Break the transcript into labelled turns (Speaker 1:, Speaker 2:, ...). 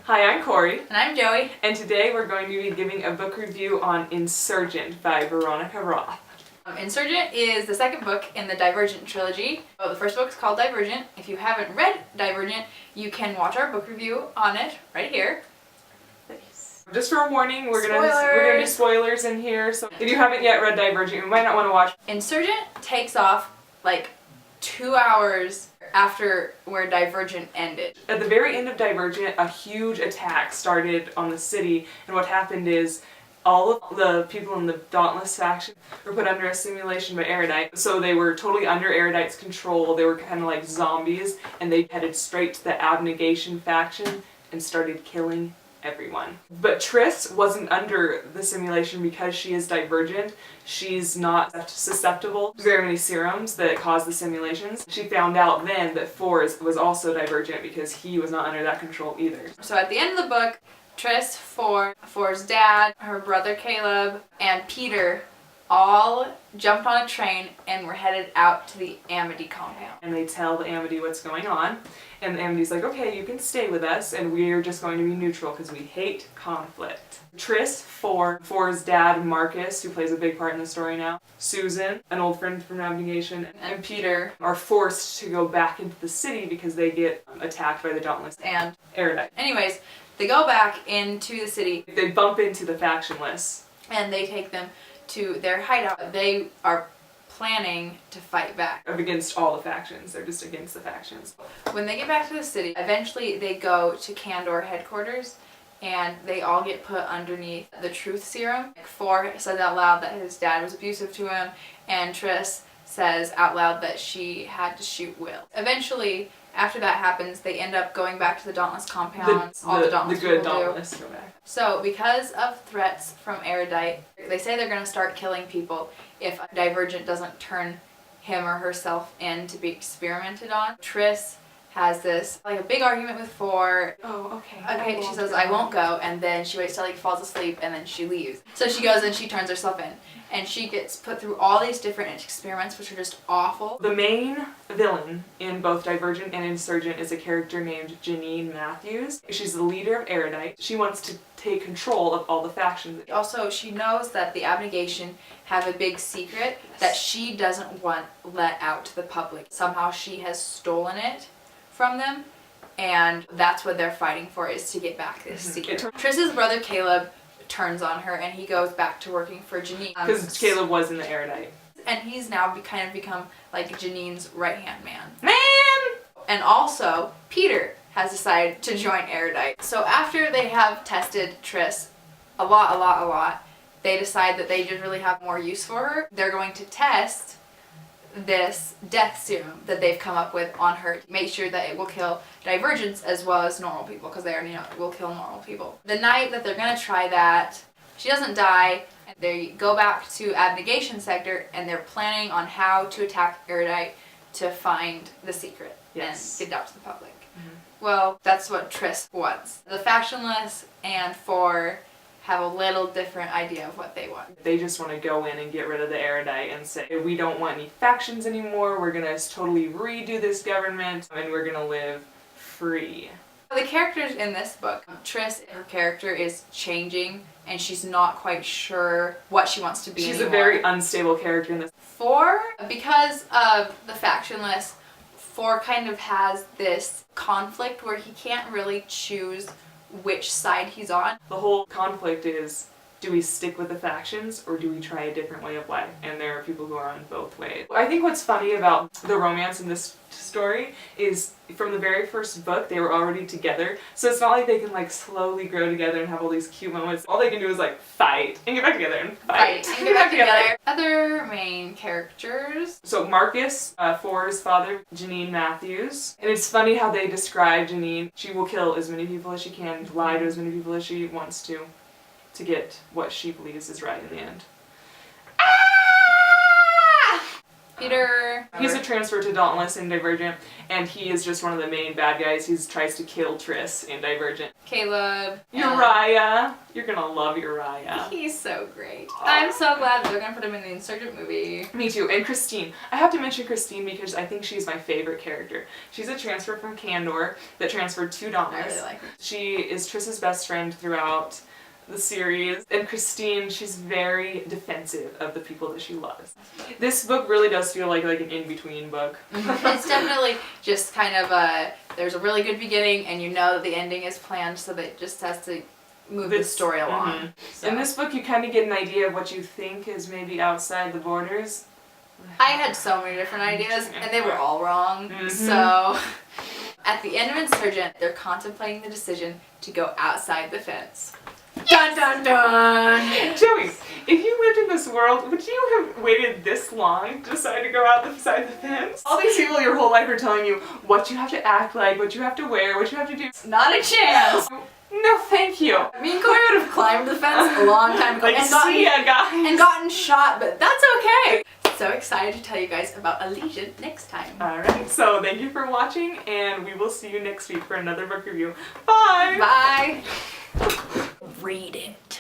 Speaker 1: Hi, I'm Corey.
Speaker 2: And I'm Joey.
Speaker 1: And today we're going to be giving a book review on Insurgent by Veronica Roth.
Speaker 2: Insurgent is the second book in the Divergent trilogy. Well, the first book is called Divergent. If you haven't read Divergent, you can watch our book review on it right here.
Speaker 1: Just for a warning, we're gonna do spoilers in here, so if you haven't yet read Divergent, you might not want to watch.
Speaker 2: Insurgent takes off like 2 hours after where Divergent ended.
Speaker 1: At the very end of Divergent, a huge attack started on the city, and what happened is all of the people in the Dauntless faction were put under a simulation by Erudite. So they were totally under Erudite's control. They were kind of like zombies, and they headed straight to the Abnegation faction and started killing everyone. But Triss wasn't under the simulation because she is divergent. She's not susceptible to very many serums that cause the simulations. She found out then that Forz was also divergent because he was not under that control either.
Speaker 2: So at the end of the book, Triss, Forz's dad, her brother Caleb, and Peter all jumped on a train and were headed out to the Amity compound.
Speaker 1: And they tell the Amity what's going on, and the Amity's like, okay, you can stay with us, and we're just going to be neutral because we hate conflict. Triss, Forz's dad, Marcus, who plays a big part in the story now, Susan, an old friend from Abnegation, and Peter are forced to go back into the city because they get attacked by the Dauntless
Speaker 2: and
Speaker 1: Erudite.
Speaker 2: Anyways, they go back into the city.
Speaker 1: They bump into the factionless.
Speaker 2: And they take them to their hideout. They are planning to fight back
Speaker 1: Against all the factions. They're just against the factions.
Speaker 2: When they get back to the city, eventually they go to Candor headquarters and they all get put underneath the truth serum. Forz says out loud that his dad was abusive to him, and Triss says out loud that she had to shoot Will. Eventually, after that happens, they end up going back to the Dauntless compound. The good Dauntless go back. So, because of threats from Erudite, they say they're going to start killing people if Divergent doesn't turn him or herself in to be experimented on. Triss has this, like, a big argument with Forz.
Speaker 1: Oh,
Speaker 2: Okay, she says, I won't go, and then she waits till he falls asleep, and then she leaves. So she goes and she turns herself in, and she gets put through all these different experiments, which are just awful.
Speaker 1: The main villain in both Divergent and Insurgent is a character named Janine Matthews. She's the leader of Erudite. She wants to take control of all the factions.
Speaker 2: Also, she knows that the Abnegation have a big secret that she doesn't want let out to the public. Somehow she has stolen it from them, and that's what they're fighting for, is to get back this secret. Triss's brother Caleb turns on her, and he goes back to working for Janine.
Speaker 1: Because Caleb was in the Erudite.
Speaker 2: And he's now kind of become like Janine's right-hand man.
Speaker 1: Man!
Speaker 2: And also, Peter has decided to join Erudite. So after they have tested Triss a lot, they decide that they just really have more use for her. They're going to test this death serum that they've come up with on her to make sure that it will kill Divergents as well as normal people, because they already know it will kill normal people. The night that they're going to try that, she doesn't die. They go back to Abnegation sector, and they're planning on how to attack Erudite to find the secret and get it out to the public. Well, that's what Triss wants. The factionless and Forz have a little different idea of what they want.
Speaker 1: They just want to go in and get rid of the Erudite and say, we don't want any factions anymore, we're going to totally redo this government, and we're going to live free.
Speaker 2: The characters in this book, Triss, her character is changing, and she's not quite sure what she wants to be anymore.
Speaker 1: She's a very unstable character in this.
Speaker 2: Forz, because of the factionless, Forz kind of has this conflict where he can't really choose which side he's on.
Speaker 1: The whole conflict is, do we stick with the factions or do we try a different way of life? And there are people who are on both ways. I think what's funny about the romance in this story is from the very first book they were already together, so it's not like they can like slowly grow together and have all these cute moments. All they can do is like fight and get back together and fight
Speaker 2: and get back together. Other main characters.
Speaker 1: So Marcus, Forz's father, Janine Matthews. And it's funny how they describe Janine. She will kill as many people as she can, lie to as many people as she wants to get what she believes is right in the end.
Speaker 2: Peter.
Speaker 1: He's a transfer to Dauntless in Divergent, and he is just one of the main bad guys. He tries to kill Triss in Divergent.
Speaker 2: Caleb.
Speaker 1: Uriah. You're gonna love Uriah.
Speaker 2: He's so great. I'm so glad they're gonna put him in the Insurgent movie.
Speaker 1: Me too. And Christine. I have to mention Christine because I think she's my favorite character. She's a transfer from Kandor that transferred to Dauntless.
Speaker 2: I really like her.
Speaker 1: She is Triss's best friend throughout the series. And Christine, she's very defensive of the people that she loves. This book really does feel like an in-between book.
Speaker 2: It's definitely just kind of there's a really good beginning and you know that the ending is planned, so that it just has to move the story along. So.
Speaker 1: In this book you kind of get an idea of what you think is maybe outside the borders.
Speaker 2: I had so many different ideas and they were all wrong. So at the end of Insurgent, they're contemplating the decision to go outside the fence. Dun dun dun!
Speaker 1: Joey, if you lived in this world, would you have waited this long to decide to go outside the fence? All these people your whole life are telling you what you have to act like, what you have to wear, what you have to do.
Speaker 2: Not a chance!
Speaker 1: No, thank you.
Speaker 2: Me and Corey would have climbed the fence a long time ago and gotten shot, but that's okay. So excited to tell you guys about Allegiant next time.
Speaker 1: Alright, so thank you for watching, and we will see you next week for another book review. Bye!
Speaker 2: Bye! Read it.